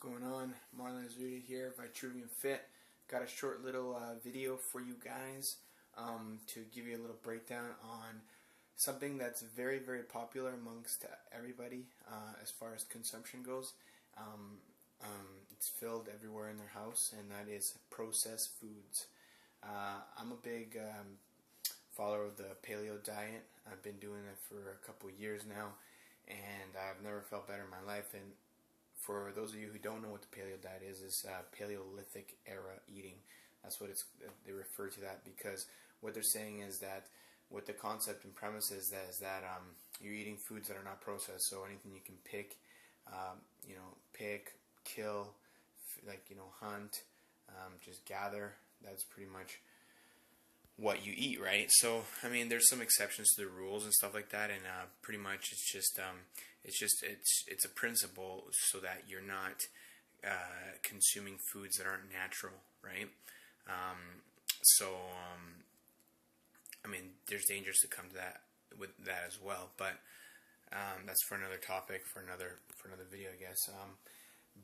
Going on? Marlon Azuria here, Vitruvian Fit. Got a short little video for you guys to give you a little breakdown on something that's very, very popular amongst everybody as far as consumption goes. It's filled everywhere in their house, and that is processed foods. I'm a big follower of the paleo diet. I've been doing it for a couple years now, and I've never felt better in my life. And for those of you who don't know what the paleo diet is Paleolithic era eating. That's what they refer to that, because what they're saying is that what the concept and premise is that you're eating foods that are not processed. So anything you can pick, kill, hunt, just gather. That's pretty much what you eat, right? So I mean, there's some exceptions to the rules and stuff like that, and pretty much it's a principle so that you're not consuming foods that aren't natural, right? I mean, there's dangers to come to that with that as well, but that's for another topic, for another video, I guess.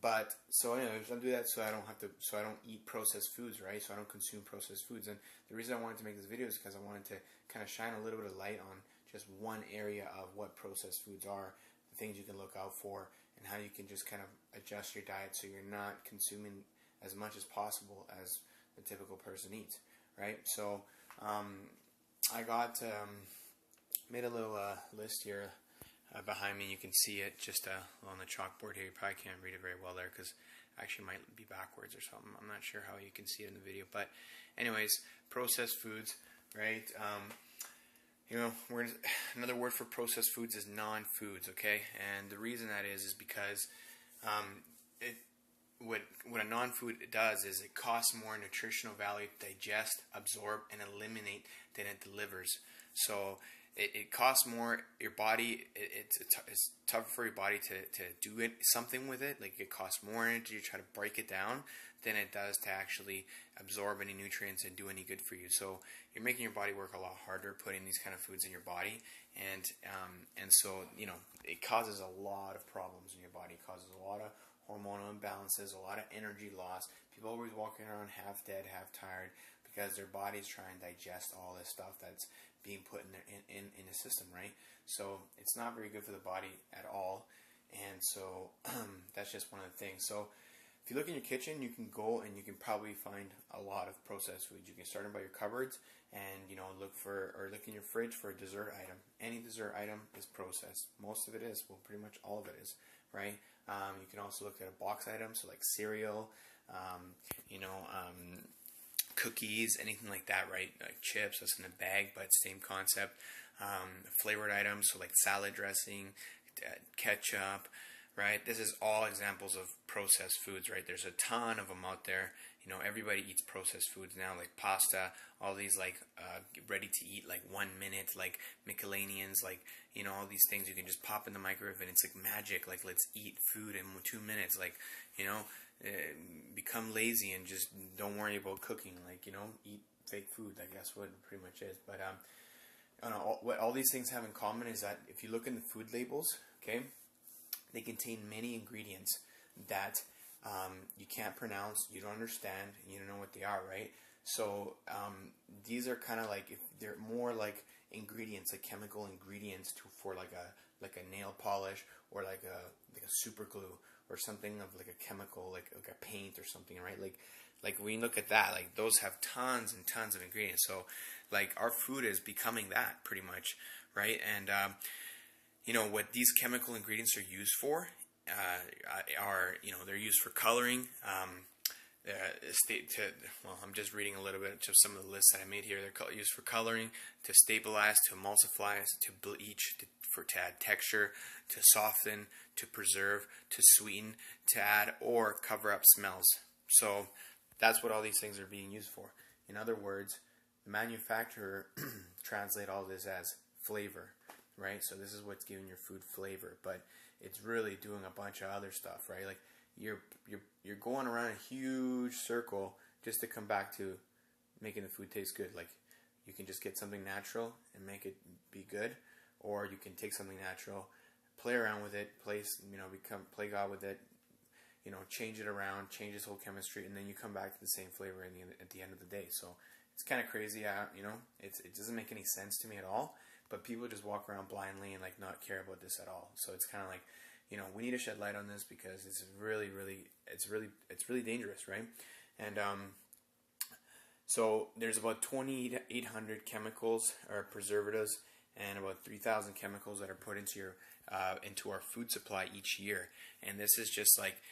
But so anyways, I'll do that so I don't eat processed foods, right? So I don't consume processed foods. And the reason I wanted to make this video is because I wanted to kind of shine a little bit of light on just one area of what processed foods are, the things you can look out for, and how you can just kind of adjust your diet so you're not consuming as much as possible as the typical person eats, right? So I got made a little list here. Behind me, you can see it just on the chalkboard here. You probably can't read it very well there because actually it might be backwards or something. I'm not sure how you can see it in the video, but anyways, processed foods, right? Another word for processed foods is non-foods, okay? And the reason that is because what a non-food does is it costs more nutritional value to digest, absorb, and eliminate than it delivers. So it costs more. Your body, it's tougher for your body to do something with it. Like, it costs more energy to try to break it down than it does to actually absorb any nutrients and do any good for you. So you're making your body work a lot harder putting these kind of foods in your body, and so it causes a lot of problems in your body. It causes a lot of hormonal imbalances, a lot of energy loss. People always walking around half dead, half tired because their body's trying to digest all this stuff that's being put in the system, right? So it's not very good for the body at all, and so that's just one of the things. So if you look in your kitchen, you can go and you can probably find a lot of processed foods. You can start them by your cupboards, and look in your fridge for a dessert item. Any dessert item is processed. Most of it is. Well, pretty much all of it is, right? You can also look at a box item, so like cereal, cookies, anything like that, right? Like chips, that's in a bag, but same concept. Flavored items, so like salad dressing, ketchup, right? This is all examples of processed foods, right? There's a ton of them out there. Everybody eats processed foods now, like pasta, all these like ready to eat, like 1 minute, like Michelinians, like all these things you can just pop in the microwave and it's like magic. Like, let's eat food in 2 minutes. Like, become lazy and just don't worry about cooking. Like, eat fake food. I guess what it pretty much is. But what all these things have in common is that if you look in the food labels, okay, they contain many ingredients that you can't pronounce, you don't understand, and you don't know what they are, right? So these are kind of like, if they're more like ingredients, like chemical ingredients for like a nail polish, or like a super glue, or something of like a chemical, like a paint or something, right? Like when you look at that, like those have tons and tons of ingredients. So like our food is becoming that pretty much, right? And what these chemical ingredients are used for they're used for coloring. I'm just reading a little bit of some of the lists that I made here. They're used for coloring, to stabilize, to emulsify, to bleach, to add texture, to soften, to preserve, to sweeten, to add or cover up smells. So that's what all these things are being used for. In other words, the manufacturer translate all this as flavor, right? So this is what's giving your food flavor, but it's really doing a bunch of other stuff, right? Like you're going around a huge circle just to come back to making the food taste good. Like, you can just get something natural and make it be good, or you can take something natural, play around with it, play God with it, change it around, change its whole chemistry, and then you come back to the same flavor at the end of the day. So it's kind of crazy. It doesn't make any sense to me at all. But people just walk around blindly and like not care about this at all. So it's kind of like, we need to shed light on this because it's really dangerous, right? And so there's about 2,800 chemicals or preservatives and about 3,000 chemicals that are put into our food supply each year. And this is just like,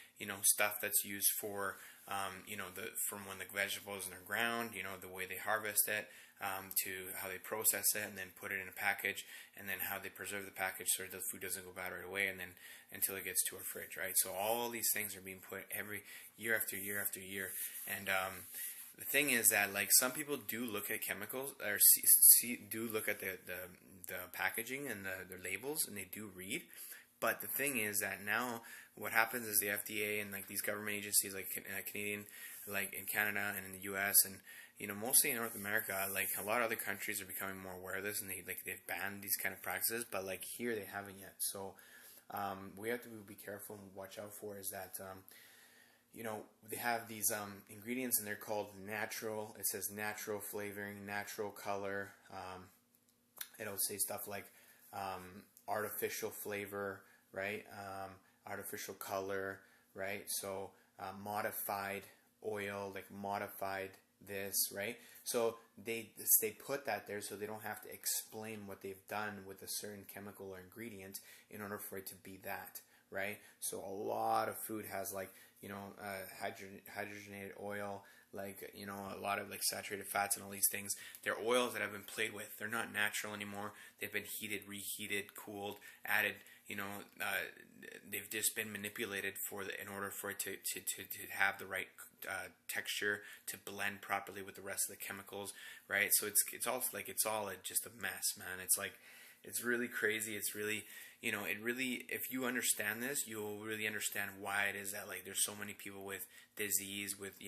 stuff that's used for, from when the vegetables are ground, the way they harvest it, to how they process it and then put it in a package, and then how they preserve the package so the food doesn't go bad right away, and then until it gets to our fridge, right? So all these things are being put every year after year after year. And the thing is that like some people do look at chemicals or do look at the packaging and the labels, and they do read. But the thing is that now what happens is the FDA and like these government agencies like Canadian, like in Canada and in the US and mostly in North America, like a lot of other countries are becoming more aware of this, and they've banned these kind of practices, but like here they haven't yet. So we have to be careful and watch out for is that they have these ingredients and they're called natural. It says natural flavoring, natural color. It'll say stuff like artificial flavor, right? Artificial color, right? So modified oil, like modified this, right? So they put that there so they don't have to explain what they've done with a certain chemical or ingredient in order for it to be that, right? So a lot of food has like hydrogenated oil, like a lot of like saturated fats and all these things. They're oils that have been played with. They're not natural anymore. They've been heated, reheated, cooled, added. They've just been manipulated in order for it to have the right texture, to blend properly with the rest of the chemicals, right? So it's all just a mess, man. It's really crazy. It's really if you understand this, you'll really understand why it is that like there's so many people with disease, with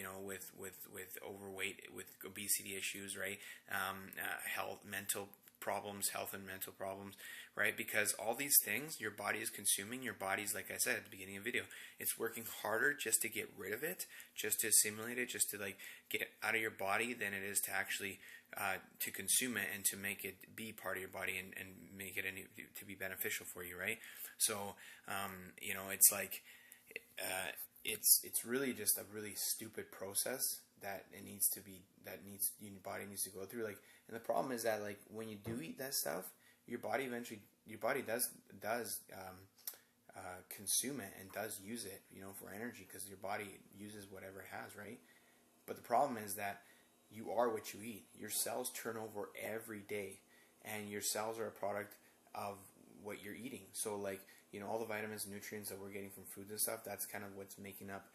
overweight, with obesity issues, right? Health and mental problems, right? Because all these things your body is consuming, your body's, like I said at the beginning of the video, it's working harder just to get rid of it, just to assimilate it, just to like get it out of your body than it is to actually to consume it and to make it be part of your body and make it to be beneficial for you, right? So it's like it's really just a really stupid process that your body needs to go through. Like, and the problem is that like when you do eat that stuff, your body does consume it and does use it, for energy, because your body uses whatever it has, right? But the problem is that you are what you eat. Your cells turn over every day, and your cells are a product of what you're eating. So like, all the vitamins and nutrients that we're getting from foods and stuff, that's kind of what's making up,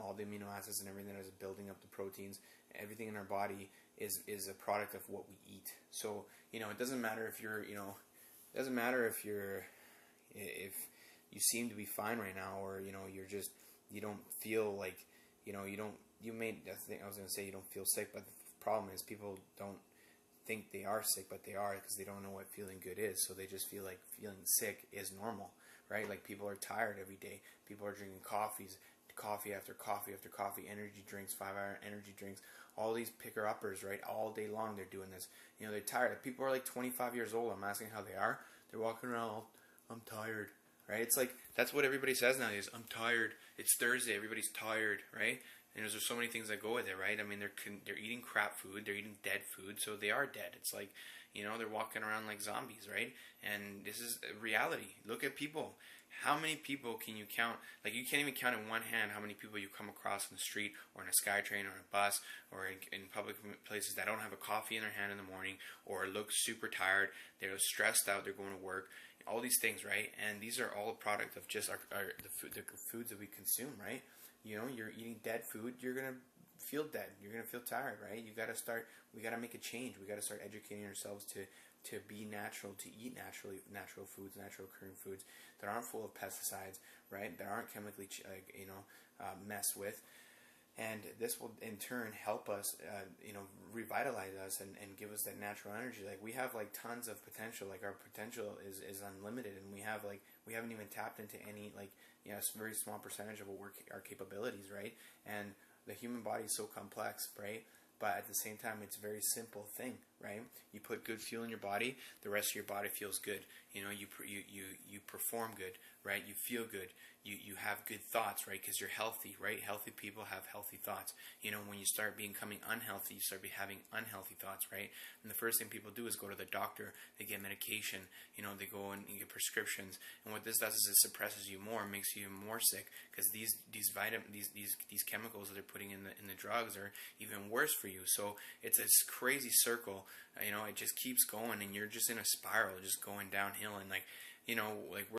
all the amino acids and everything that is building up the proteins. Everything in our body is a product of what we eat. So, it doesn't matter if if you seem to be fine right now, or, you don't feel like, you don't feel sick, but the problem is people don't think they are sick, but they are, because they don't know what feeling good is. So they just feel like feeling sick is normal, right? Like people are tired every day. People are drinking coffee after coffee after coffee, energy drinks, 5-hour energy drinks, all these picker-uppers, right? All day long they're doing this. They're tired. People are like 25 years old. I'm asking how they are. They're walking around, I'm tired, right? It's like, that's what everybody says nowadays. I'm tired. It's Thursday. Everybody's tired, right? And there's so many things that go with it, right? I mean, they're eating crap food. They're eating dead food, so they are dead. It's like, they're walking around like zombies, right? And this is reality. Look at people. How many people can you count? Like, you can't even count in one hand how many people you come across in the street or in a SkyTrain or a bus or in public places that don't have a coffee in their hand in the morning, or look super tired. They're stressed out. They're going to work. All these things, right? And these are all a product of just the foods that we consume, right? You're eating dead food, you're going to feel dead. You're going to feel tired, right? We got to make a change. We got to start educating ourselves to be natural, to eat natural foods, natural occurring foods that aren't full of pesticides, right? That aren't chemically, messed with. and this will in turn help us, revitalize us and give us that natural energy. Like we have like tons of potential. Like our potential is unlimited, and we haven't even tapped into any a very small percentage of what our capabilities, right? And the human body is so complex, right? But at the same time, it's a very simple thing, right? You put good fuel in your body, the rest of your body feels good. You perform good, right? You feel good. You have good thoughts, right? Because you're healthy, right? Healthy people have healthy thoughts. When you start becoming unhealthy, you start having unhealthy thoughts, right? And the first thing people do is go to the doctor. They get medication. They go and get prescriptions. And what this does is it suppresses you more, makes you more sick, because these chemicals that they're putting in the drugs are even worse for you. So it's this crazy circle. It just keeps going, and you're just in a spiral, just going downhill, and we're